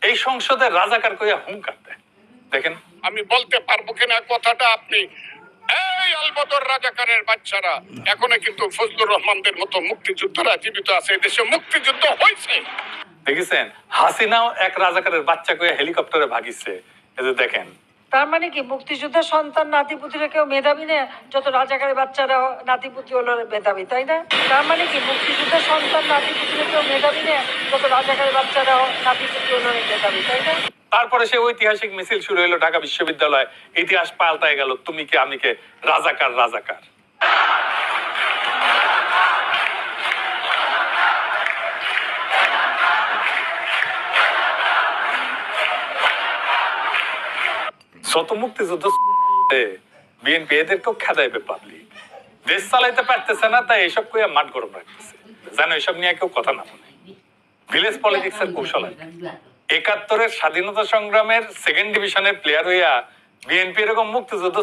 এই সংসদে রাজাকার কইয়া হুঙ্কার দেয়। দেখেন, আমি বলতে পারবো কিনা কথাটা আপনি, এই আলবদর রাজাকারের বাচ্চারা এখনো কিন্তু ফজলুর রহমানদের মতো মুক্তিযোদ্ধারা জীবিত আছে। দেশে মুক্তিযুদ্ধ হয়েছে, দেখেছেন? হাসিনাও এক রাজাকারের বাচ্চা কইয়া হেলিকপ্টারে ভাগিছে। এই যে দেখেন, তার মানে কি মুক্তিযুদ্ধের সন্তান নাতিপুতিরা কেউ মেধাবী না? যত রাজাকারের বাচ্চারা নাতিপুতি হলো মেধাবী, তাই না? তার মানে কি মুক্তিযুদ্ধের সন্তান নাতিপুতিরা কেউ মেধাবী না? যত রাজাকারের বাচ্চারা নাতিপুতি হলো মেধাবী, তাই না? তারপরে সে ঐতিহাসিক মিছিল শুরু হলো ঢাকা বিশ্ববিদ্যালয়, ইতিহাস পাল্টায় গেল, তুমি কে আমি কে, রাজাকার রাজাকার। শত মুক্তিযুদ্ধ বিএনপি এদেরকেও খেদাইবে পাবলিক। দেশ চালাইতে পারতেছে না, তাই এসব কইয়া মাঠ গরম রাখতেছে, যেন এসব নিয়ে কেউ কথা না বলে। ভিলেজ পলিটিক্স এর কৌশল। ৭১-এর স্বাধীনতা সংগ্রামের সেকেন্ড ডিভিশনের প্লেয়ার হইয়া বিএনপি এরকম মুক্তিযুদ্ধ